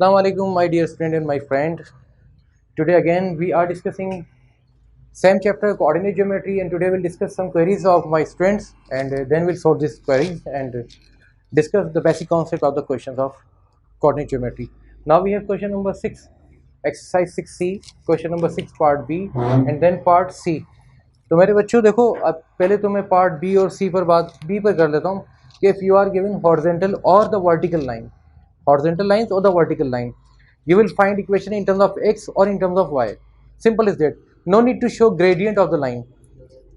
Assalamu alaikum, my dear student and my friend. Today again we are discussing same chapter coordinate geometry, and today we'll discuss some queries of my students, and then we'll solve these queries and discuss the basic concept of the questions of coordinate geometry. Now we have question number 6, exercise 6C, question number 6 part B and then part C. तो मेरे बच्चों देखो, अब पहले तो मैं part B और सी पर बात बी पर कर लेता हूँ कि if you are given horizontal और the vertical line, horizontal lines or the vertical line, you will find equation in terms of x or in terms of y. Simple as that. No need to show gradient of the line.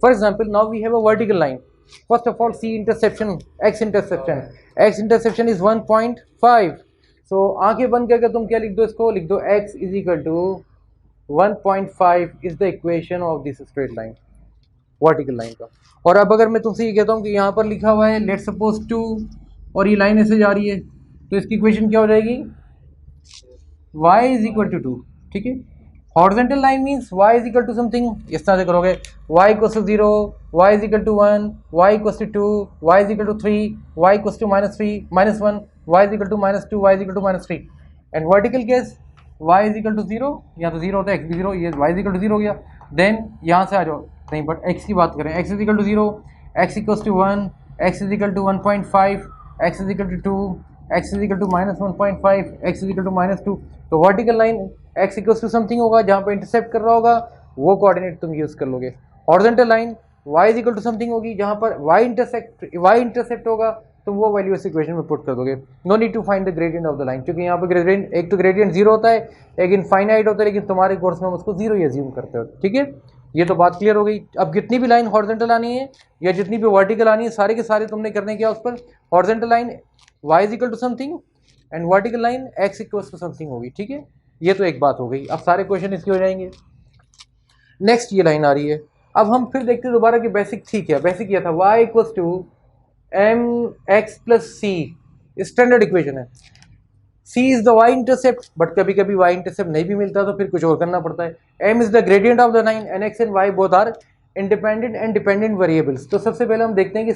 For example, now we have a vertical line. First of all, see intersection, x intersection. X intersection is 1.5. So आंखें बंद करके तुम क्या लिख दो, इसको लिख दो x is equal to 1.5 is the equation of this straight line, vertical line का. और अब अगर मैं तुमसे ये कहता हूँ कि यहाँ पर लिखा हुआ है लेट सपोज 2 और ये लाइन ऐसे जा रही है, तो इसकी इक्वेशन क्या हो जाएगी, y इज इक्वल टू 2. ठीक है, horizontal line means y is equal to something, इस तरह से करोगे y equal to 0, y is equal to 1, y equal to 2, y is equal to 3, y equal to -1, y is equal to -2, y is equal to -3. And vertical case y is equal to 0, यहाँ तो 0 होता है, x भी 0, ये y is equal to 0 हो गया. Then यहाँ से आ जाओ, नहीं बट x की बात करें, x is equal to 0, x equal to 1, x is equal to 1.5, x is equal to 2, x is equal to -1.5, x is equal to -2. तो vertical line x equal to something होगा, जहाँ पे intercept कर रहा होगा वो कोऑर्डिनेट तुम use कर लोगे. Horizontal line y is equal to something होगी, जहाँ पर y इंटरसेप्ट होगा तो वो वैल्यू इस इक्वेशन में पुट कर दोगे. No need to find the gradient of the line, क्योंकि यहाँ पर ग्रेडियंट, एक तो ग्रेडियंट 0 होता है, एक इनफाइनाइट होता है, लेकिन तुम्हारे कोर्स में हम उसको 0 ही अज्यूम करते हो. ठीक है, ये तो बात क्लियर हो गई. अब जितनी भी लाइन हॉरिजॉन्टल आनी है या जितनी भी वर्टिकल आनी है, सारे के सारे तुमने करने क्या उस पर, horizontal line y is equal to something and vertical line x equal to something होगी. ठीक है, ये तो एक बात हो गई. अब सारे क्वेश्चन इसके हो जाएंगे. नेक्स्ट ये लाइन आ रही है. अब हम फिर देखते हैं दोबारा कि बेसिक थी क्या. बेसिक ये था y equal to m x plus c, standard equation है. c is the y intercept, but कभी कभी y इंटरसेप्ट नहीं भी मिलता तो फिर कुछ और करना पड़ता है. m is the gradient of the line and x and y both are independent and dependent variables. तो सबसे पहले हम देखते हैं कि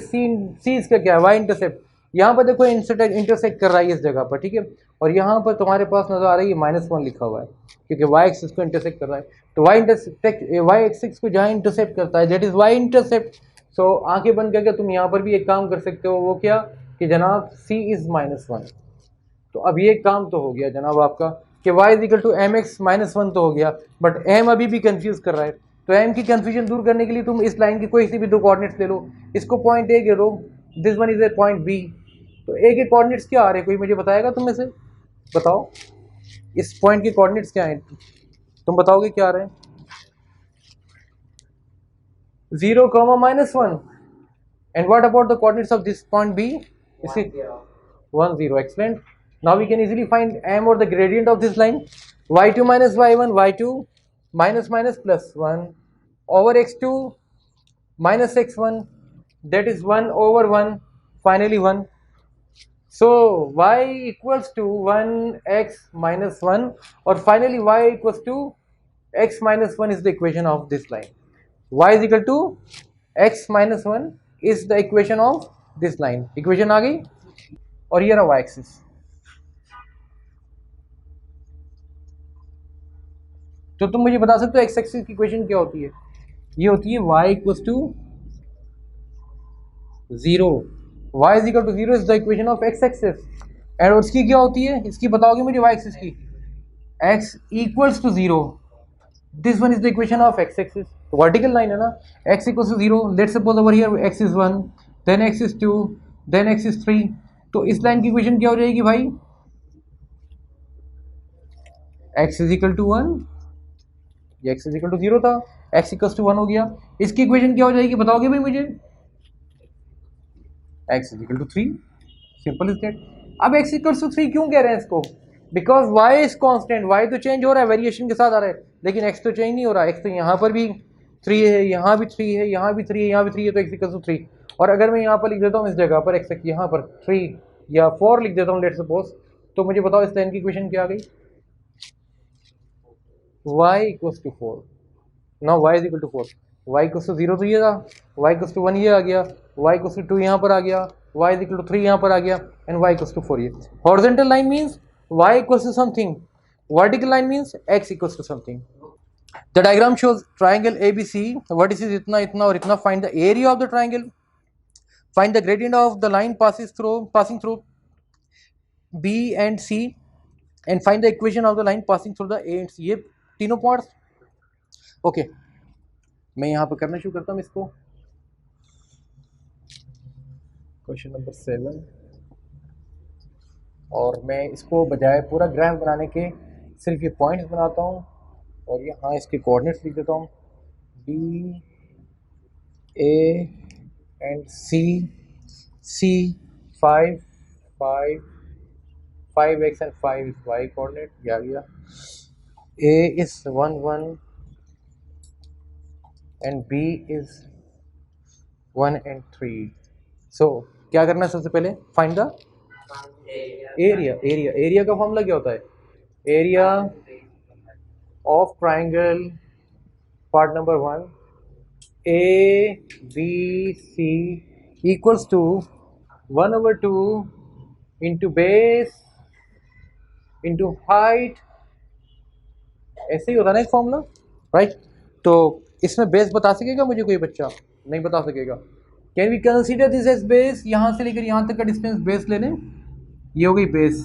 c इसका क्या है, y इंटरसेप्ट. यहाँ पर देखो इंटरसेक्ट कर रहा है इस जगह पर. ठीक है, और यहाँ पर तुम्हारे पास नजर आ रही है -1 लिखा हुआ है, क्योंकि y एक्सिस को इंटरसेक्ट कर रहा है. तो y एक्सिस को जहाँ इंटरसेप्ट करता है दैट इज y इंटरसेप्ट. सो आंखें बंद करके तुम यहाँ पर भी एक काम कर सकते हो, वो क्या कि जनाब c इज -1. तो अब ये काम तो हो गया जनाब आपका कि y is equal to m x -1 तो हो गया, बट m अभी भी कंफ्यूज कर रहा है. तो m की कंफ्यूजन दूर करने के लिए तुम इस लाइन की कोई सी भी दो कोऑर्डिनेट्स ले लो. इसको पॉइंट ए कह लो, this one is a point B. तो ए के कोऑर्डिनेट्स क्या आ रहे हैं, कोई मुझे बताएगा तुम में से, बताओ इस पॉइंट के कोऑर्डिनेट्स क्या हैं, तुम बताओगे क्या आ रहे हैं. 0, -1. And what about the coordinates of this point B? Is it 1, 0? Excellent. Now we can easily find m or the gradient of this line. y2 minus y1, y2 minus plus 1 over x2 minus x1, that is 1 over 1, finally 1. So y equals to 1x minus 1, or finally y equals to x minus 1 is the equation of this line. Y is equal to x minus 1 is the equation of this line. Equation आ गई, और ये रहा y axis. तो तुम मुझे बता सकते हो x एक्सिस की इक्वेशन क्या होती है. ये होती है y equals to 0. y is equal to 0 is the equation of x axis. And उसकी क्या होती है, इसकी बताओगे मुझे, y एक्सिस की, x equals to 0. This one is the equation of x axis. Vertical line है ना, x equals to 0. Let's suppose over here x is 1, then x is 2, then x is 3. तो इस लाइन की equation क्या हो जाएगी भाई, x इज इक्वल टू 1, ये x इज इक्वल टू 0 था, x इक्वल्स टू 1 हो गया. इसकी इक्वेशन क्या हो जाएगी बताओगे भाई मुझे, x is equal to 3. Simple is that. अब x इक्वल्स टू 3 क्यों कह रहे हैं इसको, because y is constant. y तो चेंज हो रहा है, वेरिएशन के साथ आ रहा है, लेकिन x तो चेंज नहीं हो रहा. x तो यहाँ पर भी 3 है, यहाँ भी 3 है, यहाँ भी 3 है, यहाँ भी 3 है, तो x इक्वल्स टू 3. और अगर मैं यहाँ पर लिख देता हूँ इस जगह पर x यहाँ पर 3 या 4 लिख देता हूँ लेट्स सपोज, तो मुझे बताओ इस लाइन की इक्वेशन क्या आ गई, y equals to 4. Now y is equal to 4. y equals to 0 तो ये था, y इक्वल्स टू 1 ये आ गया, y इक्वल्स टू 2 यहाँ पर आ गया, y इज इक्वल टू 3 यहाँ पर आ गया, एंड y इक्वल्स टू 4 ये. Horizontal line means y equals to something, vertical line means x equals to something. The diagram shows triangle ABC, vertices itna itna और itna. Find the area of the triangle, find the gradient of the line passing through B and C, and find the equation of the line passing through the A and C. ये तीनों points okay. मैं यहाँ पर करना शुरू करता हूँ इसको. क्वेश्चन नंबर 7, और मैं इसको बजाय पूरा ग्राफ बनाने के सिर्फ ये पॉइंट्स बनाता हूँ और यहाँ इसके कोऑर्डिनेट्स लिख देता हूँ. B A and C 5 5x and 5 is y coordinate. ये आ गया. A is 1 1 and B is 1 and 3. So क्या करना है सबसे पहले? Find the area. एरिया का फॉर्मूला क्या होता है? Area of triangle part number 1 ABC equals to 1/2 into base into height. ऐसे ही होता है ना एक फॉर्मूला, राइट? तो इसमें बेस बता सकेगा मुझे कोई बच्चा? नहीं बता सकेगा. Can we consider this as base? यहाँ से लेकर यहाँ तक का डिस्टेंस बेस ले लें, ये हो गई base.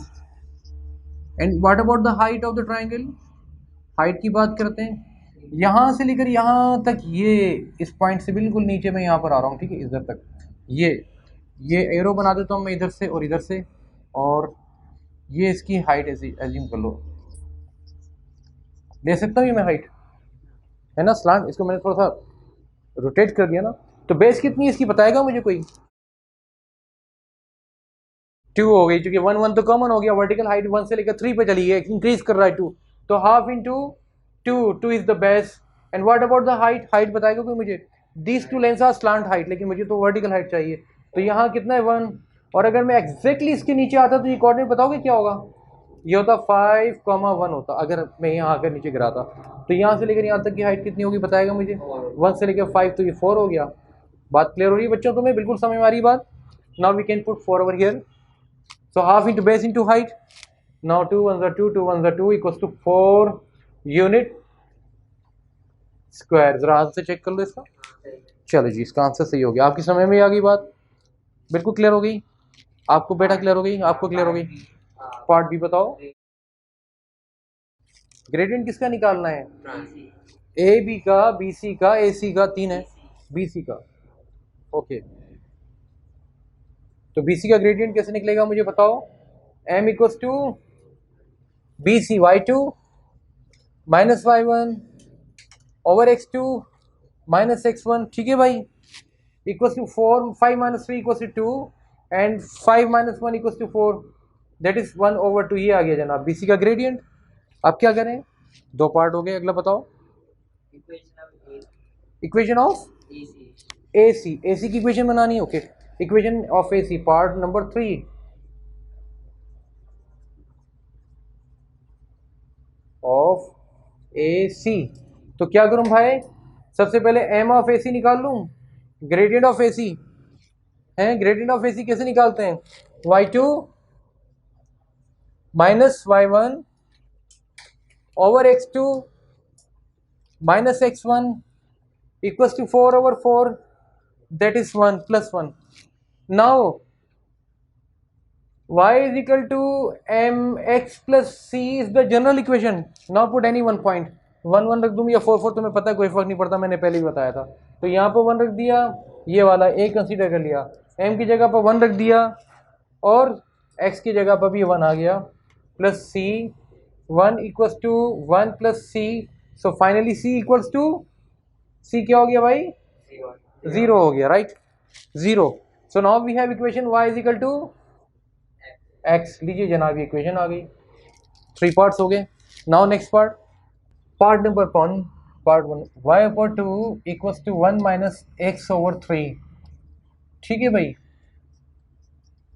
And what about the height of the triangle? Height की बात करते हैं. यहाँ से लेकर यहाँ तक, ये इस पॉइंट से बिल्कुल नीचे मैं यहाँ पर आ रहा हूँ, ठीक है, इधर तक. ये एरो बना देता हूँ मैं इधर से और इधर से, और ये इसकी हाइट ऐसी एज्यूम कर लो. ले सकता हूँ ये मैं हाइट, है ना, स्लांट. इसको मैंने थोड़ा सा रोटेट कर दिया ना. तो बेस कितनी है इसकी बताएगा मुझे कोई? 2 हो गई, क्योंकि 1 1 तो कॉमन हो गया. वर्टिकल हाइट 1 से लेकर 3 पे चली है, इंक्रीज कर रहा है 2, तो half into 2 is the base. And what about the height? Height बताएगा कोई मुझे? These two lengths are slant height, लेकिन मुझे तो वर्टिकल हाइट चाहिए. तो यहाँ कितना है? 1. और अगर मैं एग्जैक्टली इसके नीचे आता तो ये कोऑर्डिनेट बताओगे क्या होगा? ये होता 5,1 होता. अगर मैं यहाँ आकर नीचे गिराता तो यहाँ से लेकर यहाँ तक की हाइट कितनी होगी बताएगा मुझे? 1 से लेकर 5, तो ये 4 हो गया. बात क्लियर हो रही है बच्चों तुम्हें? बिल्कुल समझ में आ रही बात? Now we can put 4 over here. So half into base into height. Now 2 1 2 2 1 2 equals to 4 unit square. जरा हाथ से चेक कर लो इसका. चलो जी, इसका आंसर सही हो गया. आपकी समझ में आ गई बात? बिल्कुल क्लियर हो गई आपको? बेटा क्लियर हो गई आपको? क्लियर हो गई? पार्ट बी बताओ. ग्रेडियंट किसका निकालना है? ए बी का, बी सी का, ए सी का. 3 है बी सी का. ओके, तो बी सी का ग्रेडियंट कैसे निकलेगा मुझे बताओ? m equals to b c y2 minus y1 over x2 minus x1. ठीक है भाई, equals to 4. 5 minus 3 equals to 2 and 5 minus 1 equals to 4. That is 1/2. ये आ गया जनाब बी सी का ग्रेडियंट. अब क्या करें? 2 पार्ट हो गए. अगला बताओ. इक्वेशन ऑफ ए सी. ए सी की इक्वेशन बनानी है. Okay, equation of A C part number 3. Of A C. तो क्या करूं भाई? सबसे पहले एम ऑफ ए सी निकाल लूं. ग्रेडियंट ऑफ ए सी है. ग्रेडियंट ऑफ ए सी कैसे निकालते हैं? y2 minus y1 over x2 minus x1 equals to 4/4. That is 1 plus 1. Now y is equal to mx plus c is the general equation. Now put any one point. 1 1 रख दूँ या 4 4, तुम्हें पता है कोई फर्क नहीं पड़ता, मैंने पहले ही बताया था. तो यहाँ पर 1 रख दिया, ये वाला a कंसीडर कर लिया, m की जगह पर 1 रख दिया और x की जगह पर भी 1 आ गया, plus c. 1 equals to 1 plus c. So finally c equals to, c क्या हो गया भाई? 0 हो गया, right? 0. So now we have equation y is equal to x. लीजिए जनाब, ये इक्वेशन आ गई. 3 पार्ट्स हो गए. Now next part, part number 1. Part 1 y/2 equals to 1 minus x over 3. ठीक है भाई,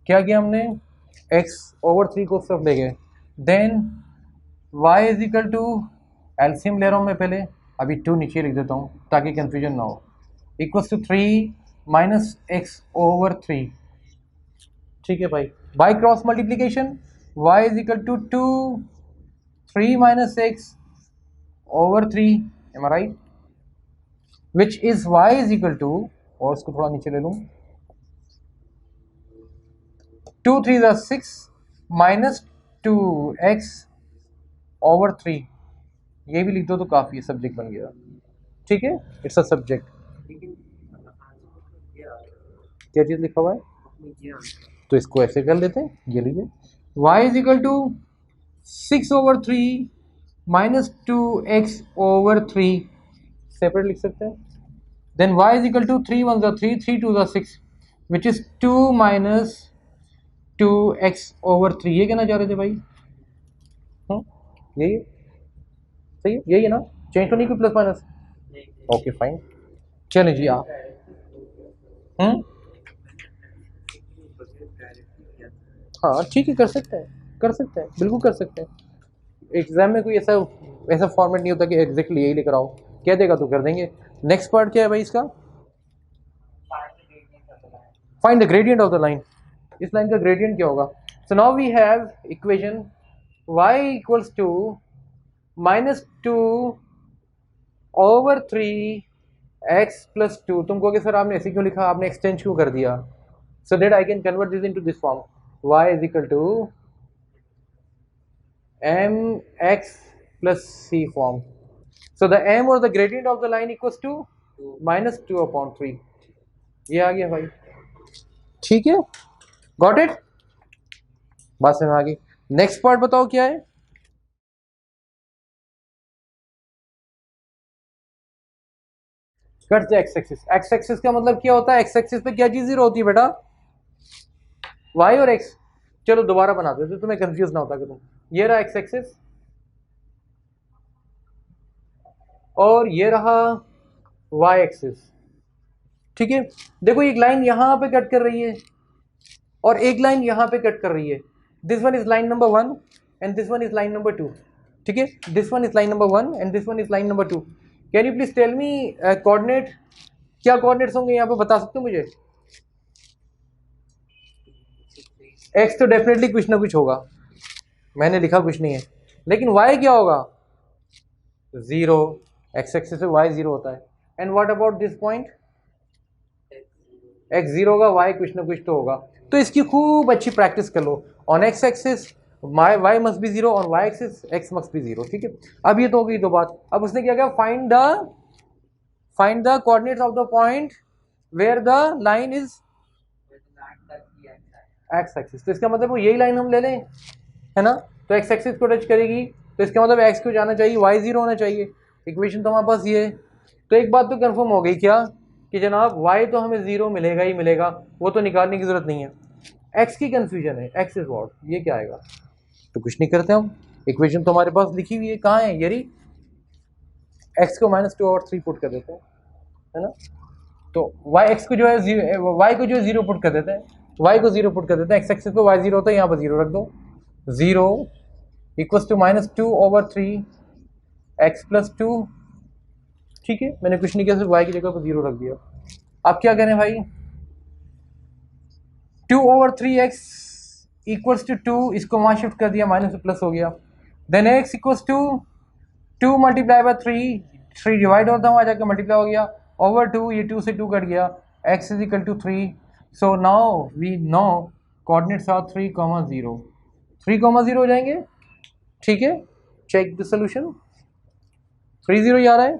क्या किया हमने? x ओवर 3 को सिर्फ ले गए. Then y is equal to, LCM ले रहा हूँ मैं पहले, अभी 2 नीचे लिख देता हूँ ताकि कंफ्यूजन ना हो. Equals to 3 minus x over 3. ठीक है भाई, by cross multiplication y is equal to 2 3 minus x over 3, am I right, which is y is equal to, और इसको थोड़ा नीचे ले लूँ, 2 3 ज़ा 6 माइनस 2x ओवर 3, ये भी लिख दो तो काफ़ी है, सब्जेक्ट बन गया, ठीक है, इट्स अ सब्जेक्ट। क्या चीज़ लिखा हुआ है, तो इसको ऐसे कर लेते हैं, ये लीजिए y is equal to 6 over 3 minus 2x over 3, separate लिख सकते हैं। Then y is equal to 3 1 ज़ा 3 3 2 ज़ा 6 which is 2 minus 2x over 3, ये कहना चाह रहे थे भाई, यही है, सही है, यही है ना, चेंज तो नहीं कोई प्लस माइनस, ओके फाइन, चलें जी आप, हाँ ठीक है, कर सकते हैं, कर सकते हैं, बिल्कुल कर सकते हैं। एग्जाम में कोई ऐसा ऐसा फॉर्मेट नहीं होता कि एग्जैक्टली यही लेकर आओ, कह देगा तो कर देंगे। नेक्स्ट पार्ट क्या है भाई इसका, find the gradient of the line, इस लाइन का ग्रेडियंट क्या होगा। So now we have equation y equals to minus 2 over 3 x plus 2, तुम कहोगे सर आपने ऐसे क्यों लिखा, आपने एक्सटेंड क्यों कर दिया, so that I can convert this into this form, y is equal to mx plus c form, so the m or the gradient of the line equals to minus 2 upon 3, ये आ गया भाई, ठीक है, got it, बात समझ आ गई। Next part बताओ क्या है, cut the x axis, x axis का मतलब क्या होता है, एक्स एक्सिस पे क्या चीज जीरो होती है बेटा, y और x, चलो दोबारा बना दो तुम्हें कंफ्यूज ना होता कि तुम, ये रहा एक्स एक्सिस और ये रहा y एक्सिस, ठीक है, देखो एक लाइन यहां पे कट कर रही है और एक लाइन यहां पे कट कर रही है, this one is line number 1 and this one is line number 2, ठीक है, this one is line number 1 and this one is line number 2, can you please tell me coordinate, क्या कोऑर्डिनेट्स होंगे यहाँ पे बता सकते हो मुझे, एक्स तो डेफिनेटली कुछ ना कुछ होगा, मैंने लिखा कुछ नहीं है, लेकिन वाई क्या होगा, जीरो, एक्स एक्सिस पे वाई जीरो होता है, and what about this point, x zero होगा, वाई कुछ ना कुछ तो होगा, तो इसकी खूब अच्छी प्रैक्टिस कर लो, on x axis y must be zero, on y axis x must be zero, ठीक है। अब ये तो हो गई दो बात, अब उसने क्या किया, find the coordinates of the point where the line is x axis, तो इसका मतलब वो यही लाइन हम ले लें, है ना, तो एक्स एक्सिस को टच करेगी, तो इसका मतलब एक्स को जाना चाहिए, वाई जीरो होना चाहिए, इक्वेशन तो हमारे पास ये है, तो एक बात तो कंफर्म हो गई क्या कि जनाब वाई तो हमें जीरो मिलेगा ही मिलेगा, वो तो निकालने की जरूरत नहीं है, एक्स की कंफ्यूजन है, एक्स इज व्हाट, ये क्या आएगा, तो कुछ नहीं करते हम, इक्वेशन तो हमारे पास लिखी हुई है, कहाँ है, ये एक्स को माइनस 2 और 3 पुट कर देते हैं, है ना, तो वाई एक्स को जो है वाई को जो है जीरो पुट कर देते हैं, वाई को जीरो पुट कर देते हैं, एक्स एक्सिस पे वाई जीरो होता है, यहाँ पर जीरो रख दो, zero equals to minus 2 over 3 x plus 2, ठीक है, मैंने कुछ नहीं किया, सिर्फ वाई की जगह पर जीरो रख दिया। आप क्या करें भाई, 2 ओवर 3 एक्स इक्वल्स टू 2, इसको वहां शिफ्ट कर दिया, माइनस प्लस हो गया, then x equals to 2 multiply by 3, 3 divide होता है वहां जाकर मल्टीप्लाई हो गया, ओवर 2, ये 2 से 2 कट गया, x is equal to 3, so now we know coordinates are 3, 0, 3, 0 हो जाएंगे, ठीक है, चेक द सोल्यूशन, 3 0 आ रहा है,